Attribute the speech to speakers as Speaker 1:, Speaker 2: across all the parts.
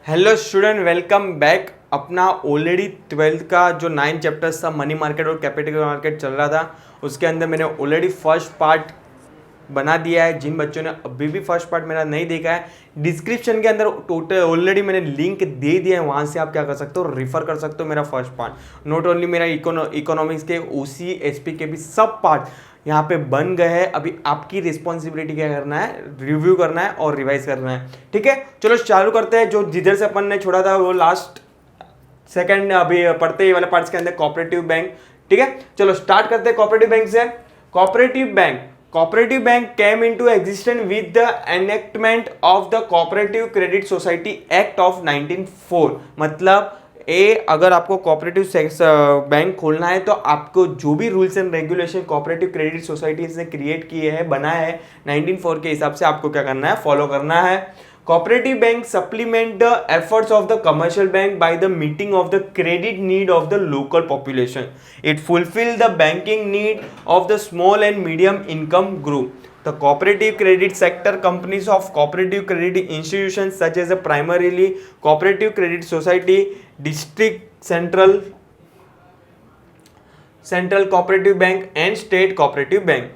Speaker 1: Hello student, welcome back. अपना already 12th का जो 9 चैप्टर्स था मनी मार्केट और कैपिटल मार्केट चल रहा था, उसके अंदर मैंने ऑलरेडी फर्स्ट पार्ट बना दिया है। जिन बच्चों ने अभी भी फर्स्ट पार्ट मेरा नहीं देखा है, डिस्क्रिप्शन के अंदर टोटल ऑलरेडी मैंने लिंक दे दिया है, वहाँ से आप क्या कर सकते हो, रिफर कर सकते हो मेरा फर्स्ट पार्ट। नॉट ओनली मेरा इकोनॉमिक्स के ओसी एसपी के भी सब पार्ट यहाँ पे बन गए हैं। अभी आपकी रिस्पॉन्सिबिलिटी क्या करना है, रिव्यू करना है और रिवाइज करना है। ठीक है, चलो चालू करते हैं। जो जिधर से अपन ने छोड़ा था वो लास्ट सेकंड अभी पढ़ते ही वाले पार्ट्स के अंदर कोऑपरेटिव बैंक। ठीक है, चलो स्टार्ट करते हैं कोऑपरेटिव बैंक से। Cooperative bank came into existence with the enactment of the cooperative credit society act of 1904। मतलब अगर आपको कोऑपरेटिव बैंक खोलना है तो आपको जो भी rules and regulation cooperative credit societies ने क्रिएट किए हैं, बनाया है 1904 के हिसाब से, आपको क्या करना है, फॉलो करना है। Cooperative bank supplement the efforts of the commercial bank by the meeting of the credit need of the local population. It fulfill the banking need of the small and medium income group. The cooperative credit sector companies of cooperative credit institutions such as a primarily cooperative credit society, district central cooperative bank and state cooperative bank.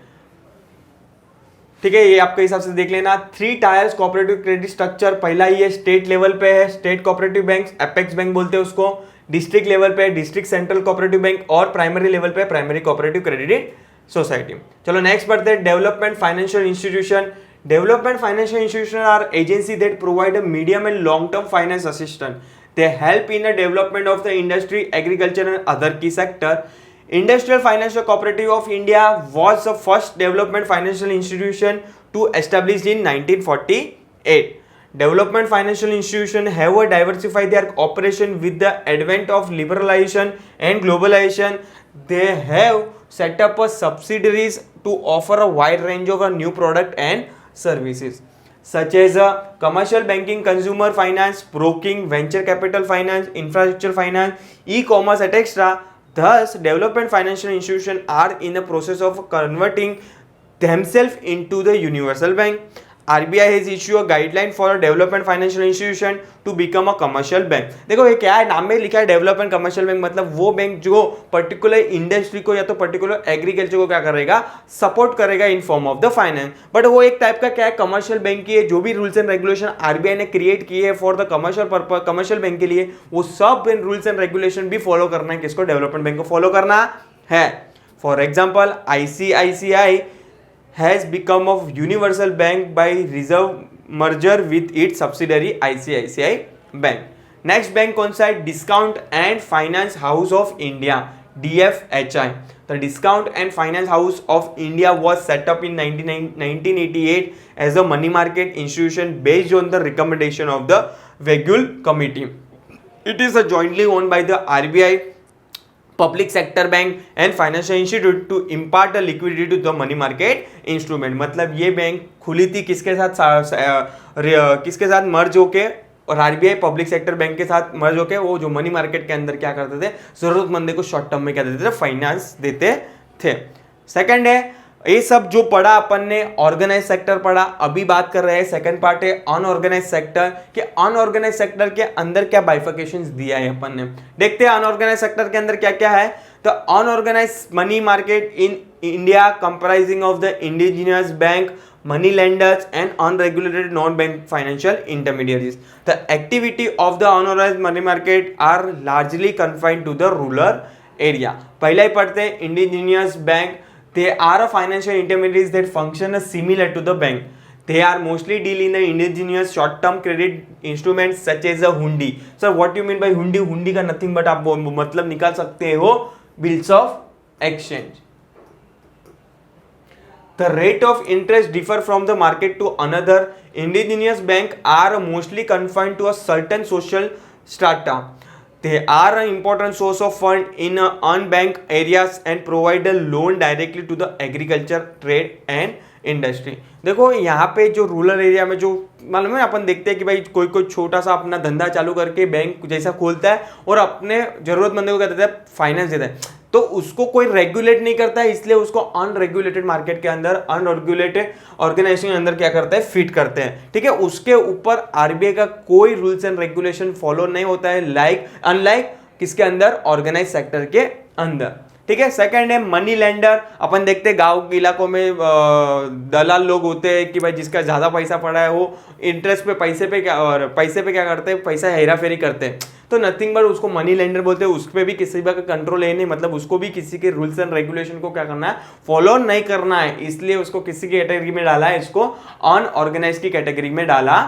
Speaker 1: ठीक है, ये आपके हिसाब से देख लेना। 3 tyres cooperative credit structure. पहला ही है स्टेट लेवल पे है, state cooperative bank, apex bank बोलते हैं उसको। डिस्ट्रिक्ट लेवल पे डिस्ट्रिक्ट सेंट्रल कोऑपरेटिव बैंक और प्राइमरी लेवल पे प्राइमरी कोऑपरेटिव क्रेडिट सोसाइटी। चलो नेक्स्ट बढ़ते हैं। Development financial institution. Development financial institution are agency that provide a medium and long term finance assistance. They help in the development of the industry, agriculture and other key sector. Industrial Financial Cooperative of India was the first development financial institution to established in 1948. Development financial institutions have diversified their operation with the advent of liberalization and globalization. They have set up a subsidiaries to offer a wide range of new product and services, such as commercial banking, consumer finance, broking, venture capital finance, infrastructure finance, e-commerce, etc. Thus, development financial institutions are in the process of converting themselves into the universal bank. RBI has issued a guideline for a development financial institution to become a commercial bank. देखो ये क्या है, नाम में लिखा है development commercial bank, मतलब वो बैंक जो पर्टिकुलर इंडस्ट्री को या तो पर्टिकुलर एग्रीकल्चर को क्या करेगा, सपोर्ट करेगा in form of the finance. But वो एक टाइप का क्या है, कमर्शियल बैंक की है। जो भी रूल्स एंड रेगुलेशन आरबीआई ने क्रिएट किए है for the commercial purpose, commercial bank के लिए, वो सब रूल्स एंड रेगुलेशन भी फॉलो करना है। किसको? डेवलपमेंट बैंक को फॉलो करना है। For example, ICICI has become a universal bank by reserve merger with its subsidiary ICICI Bank. Next bank कौन सा है? Discount and finance house of India, DFHI. The Discount and Finance House of India was set up in 1988 as a money market institution based on the recommendation of the Vagul Committee. It is jointly owned by the RBI, public sector bank and financial institute to impart a liquidity to the money market instrument. मतलब ये bank खुली थी किसके साथ मर्ज होके, और RBI public sector bank के साथ मर्ज होके वो जो मनी मार्केट के अंदर क्या करते थे, जरूरतमंद को शॉर्ट टर्म में क्या देते थे, फाइनेंस देते थे। सेकंड है, ये सब जो पढ़ा अपन ने ऑर्गेनाइज सेक्टर पढ़ा, अभी बात कर रहे हैं सेकंड पार्ट है अनऑर्गेनाइज सेक्टर। कि अनऑर्गेनाइज सेक्टर के अंदर क्या बाइफिकेशंस दिया है अपन ने, देखते हैं अनऑर्गेनाइज सेक्टर के अंदर क्या क्या है। तो unorganise money market in India comprising of the indigenous bank, money lenders and unregulated non-bank financial intermediaries. The activity of the unorganized money market are largely confined to the rural area. पहला ही पढ़ते हैं indigenous bank. They are a financial intermediaries that function similar to the bank. They are mostly deal in the indigenous short-term credit instruments such as a hundi. Sir, what you mean by hundi? Hundi का nothing but आप मतलब निकाल सकते हो bills of exchange. The rate of interest differ from the market to another. Indigenous bank are mostly confined to a certain social strata. They are an important source of fund in unbanked areas and provide a loan directly to the agriculture, trade and industry. देखो यहाँ पे जो rural area में जो मालूम है, अपन देखते हैं कि भाई कोई कोई छोटा सा अपना धंधा चालू करके बैंक जैसा खोलता है और अपने जरूरतमंदों को क्या देता है, फाइनेंस देता है। तो उसको कोई रेगुलेट नहीं करता है, इसलिए उसको अनरेगुलेटेड मार्केट के अंदर, अनरेगुलेटेड ऑर्गेनाइजेशन के अंदर क्या करते हैं, फिट करते हैं। ठीक है, उसके ऊपर आरबीआई का कोई रूल्स एंड रेगुलेशन फॉलो नहीं होता है, अनलाइक किसके अंदर, ऑर्गेनाइज सेक्टर के अंदर। ठीक है, सेकंड है मनी लेंडर। अपन देखते हैं गांव के इलाकों में दलाल लोग होते हैं कि भाई जिसका ज्यादा पैसा पड़ा है वो इंटरेस्ट पे पैसे पे क्या करते हैं, पैसा हेरा फेरी करते हैं, तो नथिंग बट उसको मनी लेंडर बोलते हैं। उस पर भी किसी का कंट्रोल है नहीं, मतलब उसको भी किसी के रूल्स एंड रेगुलेशन को क्या करना है, फॉलो नहीं करना है, इसलिए उसको किसी की कैटेगरी में डाला है, इसको अनऑर्गेनाइज की कैटेगरी में डाला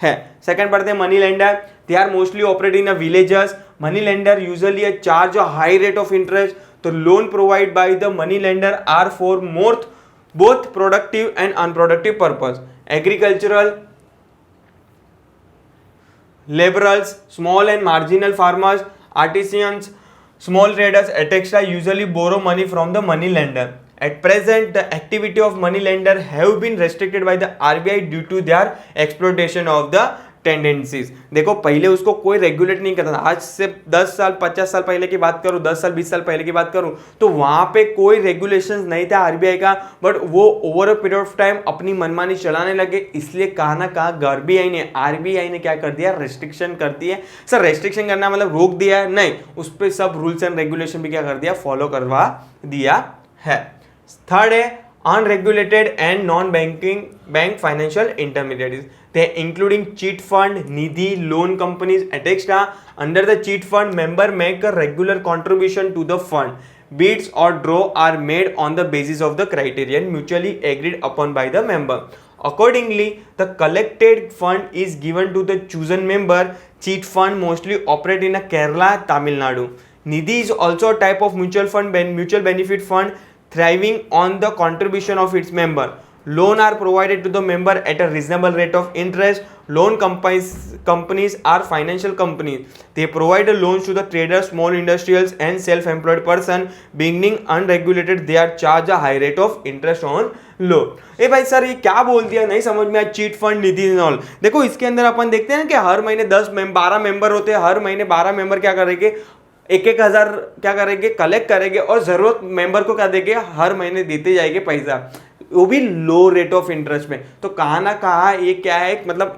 Speaker 1: है। सेकंड पढ़ते हैं money lender. They are mostly operate in villages. Money lender usually charge a high rate of interest. तो loan provide by the money lender are for both productive and unproductive purpose. Agricultural, laborers, small and marginal farmers, artisans, small traders, etc. usually borrow money from the money lender. At present, the activity of money lender have been restricted by the RBI due to their exploitation of the tendencies. देखो पहले उसको कोई regulate नहीं करता था, आज से 10 साल 50 साल पहले की बात करूं, 10 साल 20 साल पहले की बात करूं, तो वहां पे कोई रेगुलेशंस नहीं था आरबीआई का, बट वो over a period of time अपनी मनमानी चलाने लगे, इसलिए कहा ना कहा आरबीआई ने क्या कर दिया, रेस्ट्रिक्शन कर दिया। सर रेस्ट्रिक्शन करना मतलब रोक दिया है, नहीं, उस पर सब रूल्स एंड रेगुलेशन भी क्या कर दिया, फॉलो करवा दिया है। थर्ड है unregulated and non-banking bank financial intermediaries. They including cheat fund, nidhi, loan companies, etc. Under the cheat fund, member make a regular contribution to the fund. Bids or draw are made on the basis of the criterion mutually agreed upon by the member. Accordingly, the collected fund is given to the chosen member. Cheat fund mostly operate in a Kerala, Tamil Nadu. Nidhi is also a type of mutual benefit fund thriving on the contribution of its member. Loan are provided to the member at a reasonable rate of interest. Loan companies are financial companies. They provide loans to the traders, small industrials and self-employed person. Being unregulated, they are charged a high rate of interest on loan. ए भाई sir ये क्या बोल दिया, नहीं समझ में आया, chit fund निधि all. देखो इसके अंदर अपन देखते हैं ना कि हर महीने 12 मेंबर होते हैं, हर महीने 12 मेंबर क्या करेंगे, 1,000 क्या करेंगे, कलेक्ट करेंगे और जरूरत मेंबर को क्या देंगे, हर महीने देते जाएंगे पैसा, वो भी लो रेट ऑफ इंटरेस्ट में। तो कहा ना कहा ये क्या है, मतलब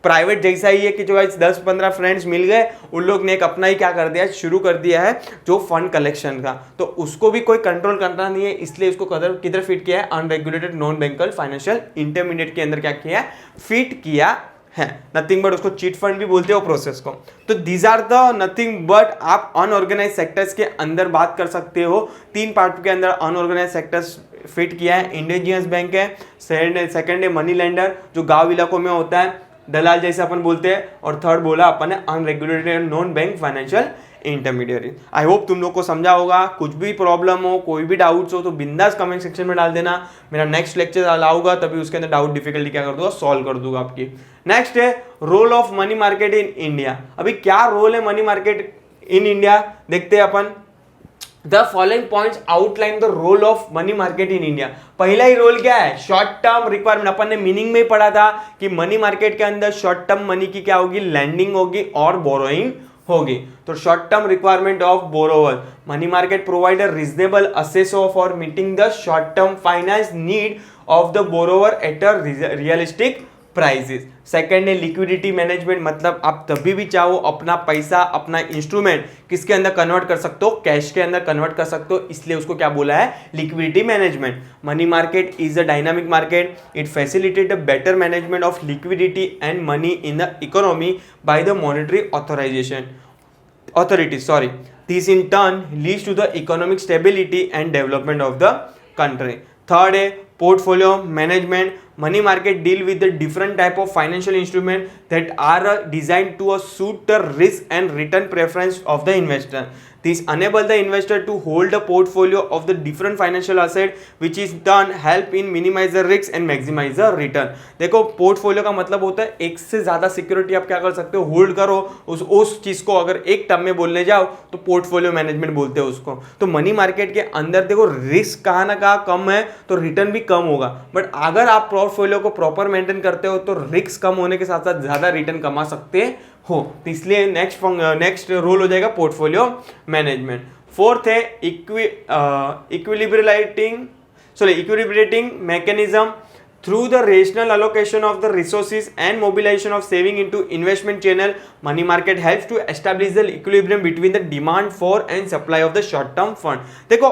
Speaker 1: प्राइवेट जैसा ही है कि जो 10-15 फ्रेंड्स मिल गए, उन लोग ने एक अपना ही क्या कर दिया, शुरू कर दिया है जो फंड कलेक्शन का, तो उसको भी कोई कंट्रोल करना नहीं है, इसलिए इसको किधर फिट किया है, unregulated non banking financial intermediate के अंदर क्या किया है, फिट किया है। नथिंग बट उसको चीट फंड भी बोलते हो प्रोसेस को। तो these are the nothing but आप अनऑर्गेनाइज सेक्टर्स के अंदर बात कर सकते हो। 3 पार्ट के अंदर अनऑर्गेनाइज सेक्टर्स फिट किया है। इंडिजियस बैंक है, सेकंड है मनी लेंडर जो गांव इलाकों में होता है, दलाल जैसे अपन बोलते हैं, और थर्ड बोला अपन ने unregulated non bank financial intermediate. I hope तुम लोग को समझा होगा। कुछ भी प्रॉब्लम हो, कोई भी डाउट्स हो तो बिंदास कमेंट सेक्शन में डाल देना। मेरा नेक्स्ट लेक्चर अलाऊगा तभी उसके अंदर डाउट डिफिकल्टी क्या कर दूंगा, सॉल्व कर दूंगा आपकी। नेक्स्ट है role of money market in India. अभी क्या रोल है मनी मार्केट इन इंडिया, देखते हैं अपन। The following points outline the role of money market in India. पहला ही रोल क्या है, शॉर्ट टर्म रिक्वायरमेंट। अपन ने मीनिंग में ही पढ़ा था कि मनी मार्केट के अंदर शॉर्ट टर्म मनी की क्या होगी, लैंडिंग होगी और बोरोइंग होगी। तो short term requirement of borrower, money market provide a reasonable assess for meeting the short term finance need of the borrower at a realistic prices. Second है liquidity management, मतलब आप तभी भी चाहो अपना पैसा, अपना इंस्ट्रूमेंट किसके अंदर कन्वर्ट कर सकते हो, कैश के अंदर कन्वर्ट कर सकते हो, इसलिए उसको क्या बोला है, liquidity management. Money market is a dynamic market, it facilitate a better management of liquidity and money in the economy by the monetary authorities. This in turn leads to the economic stability and development of the country. Third है portfolio management. Money market deal with the different type of financial instrument that are designed to suit the risk and return preference of the investor. This enable the investor to hold a portfolio of the different financial asset, which is turn help in minimize the risk and maximize the return. देखो portfolio का मतलब होता है एक से ज्यादा security आप क्या कर सकते हो, होल्ड करो। उस चीज को अगर एक टर्म में बोलने जाओ तो पोर्टफोलियो मैनेजमेंट बोलते हैं उसको। तो मनी मार्केट के अंदर देखो रिस्क कहाँ ना कहाँ कम है तो रिटर्न भी कम होगा, बट अगर आप पोर्टफोलियो को प्रॉपर मेंटेन करते हो तो रिस्क कम होने के साथ साथ ज्यादा रिटर्न कमा सकते हो। तो इसलिए नेक्स्ट रोल हो जाएगा पोर्टफोलियो मैनेजमेंट। फोर्थ है इक्विलिब्रेटिंग mechanism through the rational allocation of the resources and mobilization of saving into investment channel. Money market helps to establish the equilibrium between the demand for and supply of the short term fund. देखो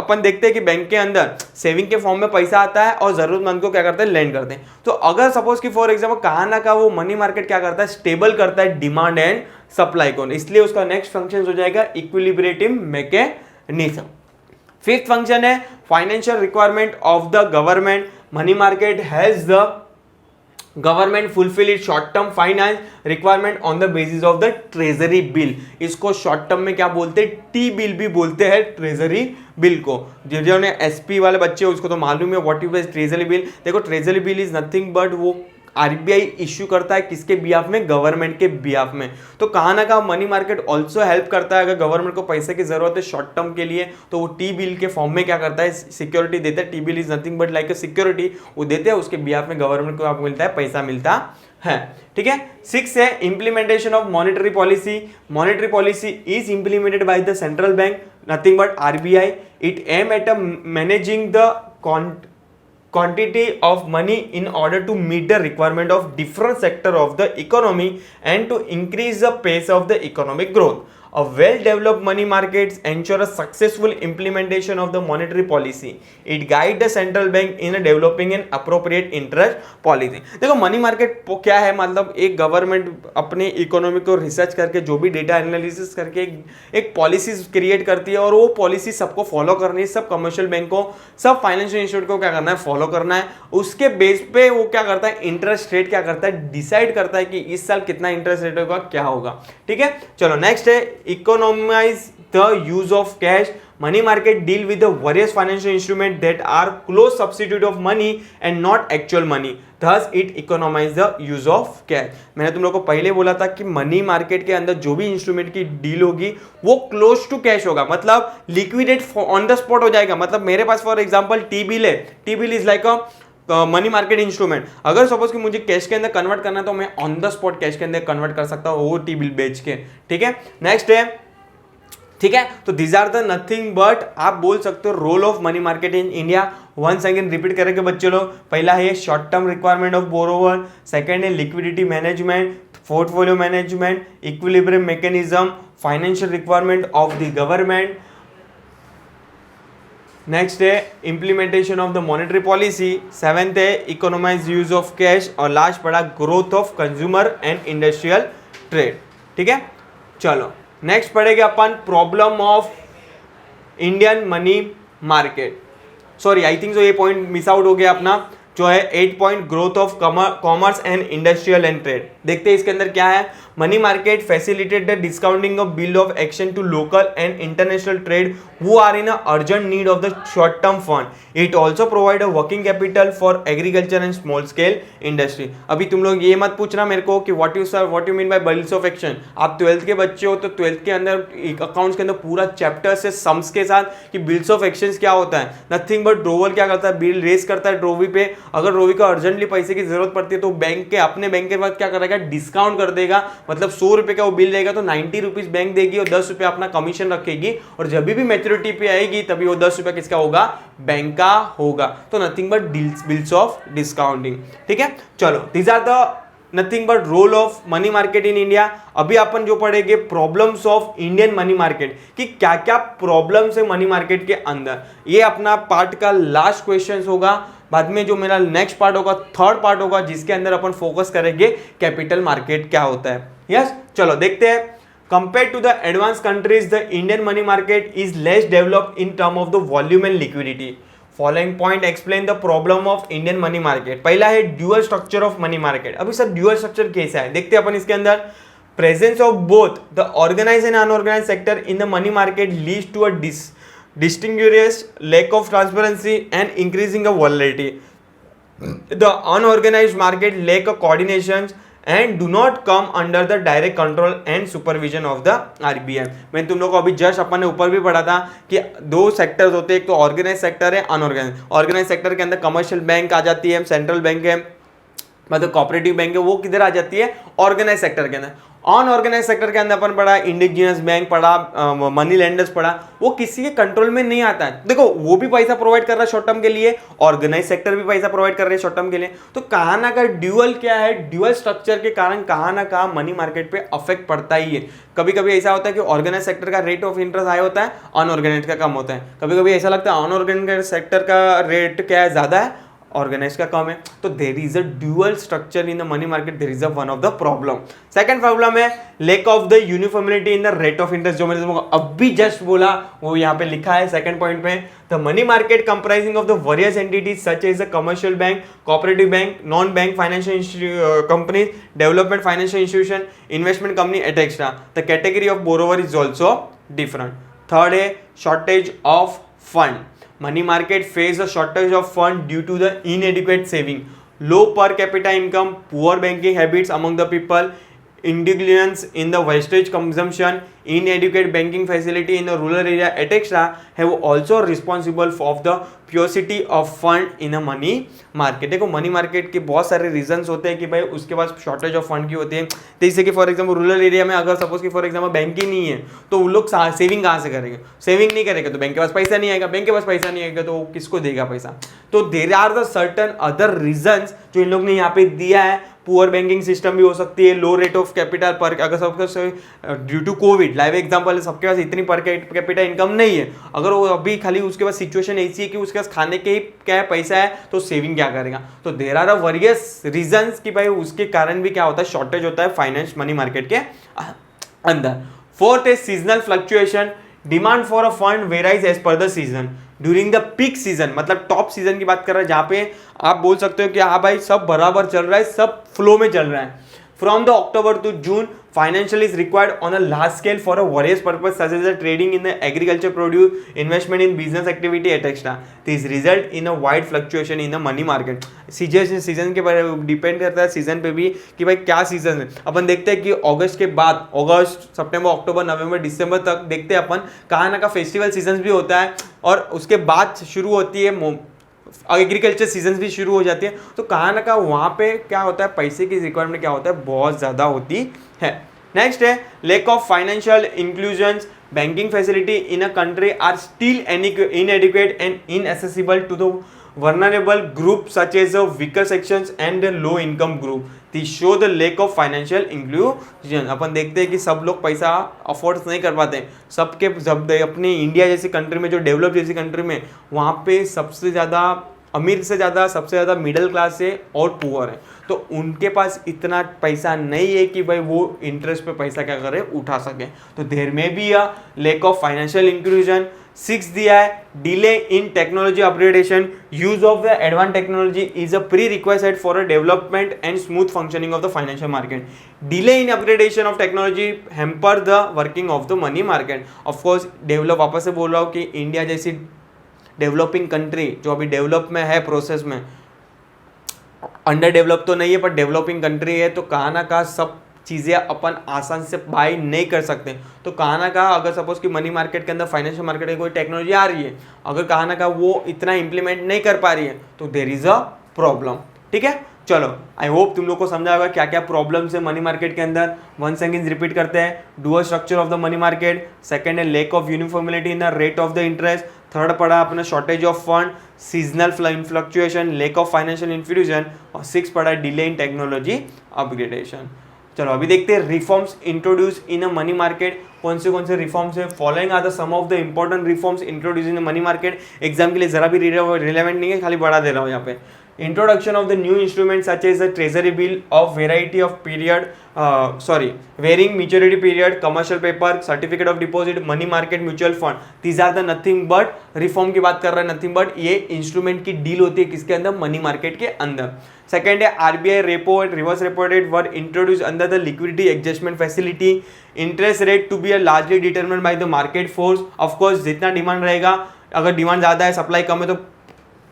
Speaker 1: अपन देखते हैं कि bank के अंदर saving के form में पैसा आता है और जरूरतमंद को क्या करते हैं, लेंड करते हैं. तो अगर सपोज कि फॉर एग्जाम्पल कहा ना का वो मनी मार्केट क्या करता है, स्टेबल करता है डिमांड एंड सप्लाई को, इसलिए उसका नेक्स्ट फंक्शन हो जाएगा इक्विलिब्रेटिव मैकेनिज्म. फिफ्थ फंक्शन है financial requirement of the government. Money market has the government fulfil it short term finance requirement on the basis of the treasury bill. इसको short term में क्या बोलते हैं, टी बिल भी बोलते हैं ट्रेजरी बिल को. जिन्होंने एसपी वाले बच्चे उसको तो मालूम है व्हाट इज ट्रेजरी बिल. देखो treasury bill is nothing but वो आरबीआई इश्यू करता है किसके बिहाफ में, गवर्नमेंट के बिहाफ में. तो कहाँ ना कहाँ मनी मार्केट ऑल्सो हेल्प करता है. अगर गवर्नमेंट को पैसे की जरूरत है शॉर्ट टर्म के लिए तो वो टी बिल के फॉर्म में क्या करता है, सिक्योरिटी देता है. T bill is nothing but like a security, वो देते हैं, उसके बिहाफ में गवर्नमेंट को आपको मिलता है, पैसा मिलता है. ठीक है. 6 है implementation of monetary policy. Monetary policy is implemented by the central bank, nothing but RBI. It aim at managing the quantity of money in order to meet the requirement of different sector of the economy and to increase the pace of the economic growth. A well-developed money markets ensure a successful implementation of the monetary policy. It guides the central bank in developing an appropriate interest policy. देखो money market क्या है, मतलब एक government अपने economy को research करके जो भी डेटा एनालिसिस करके एक पॉलिसीज क्रिएट करती है और वो पॉलिसी सबको फॉलो करनी है. सब कमर्शियल बैंक को, सब फाइनेंशियल इंस्टीट्यूट को क्या करना है, फॉलो करना है. उसके बेस पे वो क्या करता है, इंटरेस्ट रेट क्या करता है, डिसाइड करता है कि इस साल कितना इंटरेस्ट रेट होगा, क्या होगा. ठीक है. चलो नेक्स्ट है economize the use of cash. Money market deal with the various financial instruments that are close substitute of money and not actual money. Thus it economize the use of cash. मैंने तुम लोग को पहले बोला था कि money market के अंदर जो भी इंस्ट्रूमेंट की डील होगी वो क्लोज टू कैश होगा, मतलब लिक्विडेट ऑन द स्पॉट हो जाएगा. मतलब मेरे पास फॉर एग्जांपल टी बिल है, T bill is like a money market instrument. अगर सपोज कि मुझे कैश के अंदर कन्वर्ट करना है तो मैं ऑन द स्पॉट कैश के अंदर कन्वर्ट कर सकता हूँ वो टी बिल बेच के. ठीक है. नेक्स्ट है, ठीक है, तो these are the nothing but आप बोल सकते हो role of money market in India. Once again repeat करेंगे बच्चे लोग. पहला है short term requirement of borrower, second है liquidity management, portfolio management, equilibrium mechanism, financial requirement of the government. Next है implementation of the monetary policy. Seventh है economise use of cash. और last पड़ा growth of consumer and industrial trade. ठीक है. चलो next पढ़ेगा अपन problem of Indian money market. Sorry I think so ये पॉइंट मिस आउट हो गया अपना, जो है 8 point growth of commerce and industrial and trade. देखते हैं इसके अंदर क्या है. Money market facilitate the discounting of bill of exchange to local and international trade who are in a urgent need of the short term fund. It also provide a working capital for agriculture and small scale industry. अभी तुम लोग ये मत पूछना मेरे को कि what you mean by bills of exchange. आप 12th के बच्चे हो तो 12th के अंदर अकाउंट्स के अंदर पूरा चैप्टर से सम्स के साथ कि बिल्स ऑफ एक्सचेंज क्या होता है. नथिंग बट ड्रोवर क्या करता है, बिल रेज करता है ड्रोवी पे. अगर ड्रोवी को अर्जेंटली पैसे की जरूरत पड़ती है तो बैंक के अपने बैंक के बाद क्या करेगा, डिस्काउंट कर देगा. मतलब 100 रुपए का वो बिल देगा तो 90 रुपीज बैंक देगी और 10 रुपए अपना कमीशन रखेगी. और जब भी मैच्योरिटी पे आएगी तभी वो 10 रुपए किसका होगा, बैंक का होगा. तो nothing but bills of discounting. ठीक है. चलो these are the nothing but role of money market in India. अभी अपन जो पढ़ेंगे problems of Indian money market, कि क्या क्या प्रॉब्लम्स है मनी मार्केट के अंदर. ये अपना पार्ट का लास्ट क्वेश्चन होगा. बाद में जो मेरा नेक्स्ट पार्ट होगा, थर्ड पार्ट होगा, जिसके अंदर अपन फोकस करेंगे कैपिटल मार्केट क्या होता है. यस. चलो देखते हैं. Compared to the advanced countries, the Indian money market is less developed in terms of the volume and liquidity. Following point explain the problem of Indian money market. पहला है dual structure of money market. अभी sir dual structure कैसा है देखते हैं अपन इसके अंदर. Presence of both the organized and unorganized sector in the money market leads to a distinguished lack of transparency and increasing of volatility. The unorganized market lack of coordination and do not come under the direct control and supervision of the RBI. मैं तुम लोग को अभी just अपन ने ऊपर भी पढ़ा था कि दो सेक्टर्स होते हैं, एक तो ऑर्गेनाइज सेक्टर है, अनऑर्गेनाइज. ऑर्गेनाइज सेक्टर के अंदर कमर्शियल बैंक आ जाती है, सेंट्रल बैंक है, मतलब कोऑपरेटिव बैंक है, वो किधर आ जाती है, ऑर्गेनाइज सेक्टर के अंदर. अनऑर्गेनाइज सेक्टर के अंदर अपन पढ़ा इंडिजिनियस बैंक पढ़ा, मनी लेंडर्स पढ़ा, वो किसी के कंट्रोल में नहीं आता है। देखो वो भी पैसा प्रोवाइड कर रहा है शॉर्ट टर्म के लिए, ऑर्गेनाइज सेक्टर भी पैसा प्रोवाइड कर रहे हैं शॉर्ट टर्म के लिए। तो कहाँ ना कहाँ ड्यूअल क्या है, ड्यूअल स्ट्रक्चर के कारण कहाँ ना कहाँ मनी मार्केट पे अफेक्ट पड़ता ही है। कभी कभी ऐसा होता है कि ऑर्गेनाइज सेक्टर का रेट ऑफ इंटरेस्ट हाई होता है, अनऑर्गेनाइज का कम होता है। कभी कभी ऐसा लगता है अनऑर्गेनाइज सेक्टर का रेट क्या है, ज्यादा है, ऑर्गेनाइज का कम है। तो there is a dual structure in the money market, there is a one of the problem. Second problem है lack of the uniformility in the rate of interest, जो मैंने तुमको अभी जस्ट बोला वो यहाँ पे लिखा है सेकंड पॉइंट में। The money market comprising of the various entities such as a commercial bank, cooperative bank, non bank financial company, development financial institution, investment company etcetera. The category of borrower is also different. Third है shortage of fund. Money market face a shortage of fund due to the inadequate saving, low per capita income, poor banking habits among the people, indulgence in the wastage consumption, inadequate banking facility in the rural area, etc. have also responsible of the paucity of fund in a money market. देखो money market के बहुत सारे reasons होते हैं कि भाई उसके पास shortage of fund की होती है। जैसे कि फॉर एग्जांपल रूरल एरिया में अगर सपोज कि फॉर एग्जांपल बैंक ही नहीं है तो वो लोग सेविंग कहाँ से करेंगे, सेविंग नहीं करेंगे तो बैंक के पास पैसा नहीं आएगा, बैंक के पास पैसा नहीं आएगा तो वो किसको देगा पैसा। तो there are the certain other reasons जो इन लोग ने यहाँ पे दिया है। पुअर बैंकिंग सिस्टम भी हो सकती है, लो रेट ऑफ कैपिटल पर, अगर सबके due to COVID live example है, सबके पास इतनी पर कैपिटल इनकम नहीं है, अगर वो अभी खाली उसके पास सिचुएशन ऐसी है कि उसके पास खाने के ही क्या है पैसा है तो सेविंग क्या करेगा। तो देयर आर वेरियस रीजंस कि भाई उसके कारण भी क्या होता है, शॉर्टेज होता है फाइनेंस मनी मार्केट के अंदर। फोर्थ है seasonal fluctuation. Demand for a fund varies as per the season during the peak season, मतलब टॉप सीजन की बात कर रहा है जहां पे आप बोल सकते हो कि हाँ भाई सब बराबर चल रहा है, सब फ्लो में चल रहा है। From the October to June financial is required on a large scale for a various purpose such as the trading in the agriculture produce, investment in business activity etc. This result in a wide fluctuation in the money market. Season के बारे में depend करता है season पे भी कि भाई क्या सीजन है। अपन देखते हैं कि अगस्त के बाद, अगस्त सितंबर अक्टूबर नवंबर दिसंबर तक देखते हैं अपन कहाँ ना कहाँ फेस्टिवल सीजन भी होता है और उसके बाद शुरू होती है एग्रीकल्चर सीजन भी शुरू हो जाती है। तो कहाँ ना कहाँ वहाँ पे क्या होता है, पैसे की रिक्वायरमेंट क्या होता है, बहुत ज़्यादा होती है। नेक्स्ट है lack of financial inclusion. Banking facility in a country are still inadequate and inaccessible to the vulnerable group such as the weaker sections and the low income group. These show the lack of financial inclusion. अपन देखते हैं कि सब लोग पैसा afford नहीं कर पाते। सबके जब अपने इंडिया जैसी कंट्री में, जो डेवलप जैसी कंट्री में, वहाँ पे सबसे ज़्यादा अमीर से ज़्यादा सबसे ज़्यादा मिडिल क्लास है और पुअर है। तो उनके पास इतना पैसा नहीं है कि भाई वो इंटरेस्ट पे पैसा क्या करे, उठा सके। तो देयर में be a lake of financial inclusion. Six दिया है delay in technology upgradation. Use of the advance technology is a pre request for a development and smooth functioning of the financial market. Delay in upgradation of technology hamper the working of the money market. Of course develop, वापस से बोल रहा हूँ कि India जैसी developing country जो अभी develop में है, प्रोसेस में, अंडर डेवलप तो नहीं है पर डेवलपिंग कंट्री है, तो कहाँ ना कहाँ सब चीज़ें अपन आसान से बाय नहीं कर सकते। तो कहाँ ना कहाँ अगर सपोज कि मनी मार्केट के अंदर, फाइनेंशियल मार्केट में कोई टेक्नोलॉजी आ रही है, अगर कहाँ ना कहाँ वो इतना इंप्लीमेंट नहीं कर पा रही है तो देयर इज अ प्रॉब्लम। ठीक है, चलो आई होप तुम लोग को समझा होगा क्या क्या प्रॉब्लम्स है मनी मार्केट के अंदर। वंस अगेन रिपीट करते हैं, dual structure of the money market, second है lack of uniformility in the rate of the interest, third पढ़ा अपना shortage of fund, seasonal fluctuation, lack of financial infusion, और six पढ़ा delay in technology upgradation. चलो अभी देखते हैं reforms introduce in a money market. कौन से रिफॉर्म्स है, following are the some of the important reforms introduce in money market. Exam के लिए जरा भी रिलेवेंट नहीं है, खाली बढ़ा दे रहा हूँ यहाँ पे। Introduction of the new instruments such as the treasury bill of variety of period, varying maturity period, commercial paper, certificate of deposit, money market, mutual fund. These are the nothing but reform की बात कर रहा है, nothing but ये instrument की deal होती है किसके अंदर, मनी मार्केट के अंदर। सेकेंड है RBI repo and reverse repo rate were introduce under the liquidity adjustment facility. Interest rate to be largely determined by the market force. Of course जितना डिमांड रहेगा, अगर डिमांड ज़्यादा है, सप्लाई कम है, तो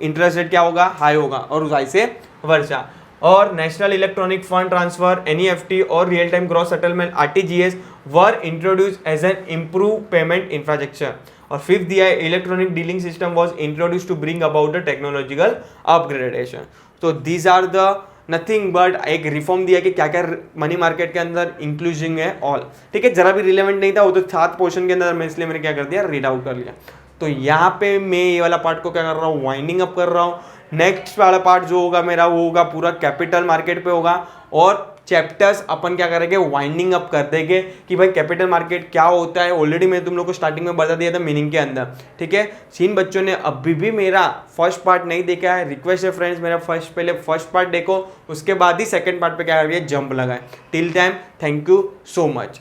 Speaker 1: इंटरेस्ट रेट क्या होगा, हाई होगा, और उस हाई से वर्षा। और national electronic fund transfer NEFT और real time gross settlement RTGS were introduce as an improve payment infrastructure. और फिफ्थ दिया है electronic dealing system was introduce to bring about the technological upgradation. तो these are the nothing but एक reform दिया कि क्या क्या मनी मार्केट के अंदर इंक्लूजिंग है ऑल, ठीक है। जरा भी रिलेवेंट नहीं था वो तो 7 पोर्शन के अंदर, मैं इसलिए मैंने क्या कर दिया, रीड आउट कर लिया। तो यहाँ पे मैं ये वाला पार्ट को क्या कर रहा हूँ, वाइंडिंग अप कर रहा हूँ। नेक्स्ट वाला पार्ट जो होगा मेरा वो होगा पूरा कैपिटल मार्केट पे होगा, और चैप्टर्स अपन क्या करेंगे, वाइंडिंग अप कर देंगे कि भाई कैपिटल मार्केट क्या होता है। ऑलरेडी मैं तुम लोग को स्टार्टिंग में बता दिया था मीनिंग के अंदर, ठीक है। जिन बच्चों ने अभी भी मेरा फर्स्ट पार्ट नहीं देखा है, रिक्वेस्ट है फ्रेंड्स, मेरा पहले फर्स्ट पार्ट देखो, उसके बाद ही सेकंड पार्ट पे क्या करिए, जंप लगाए। Till time thank you so much.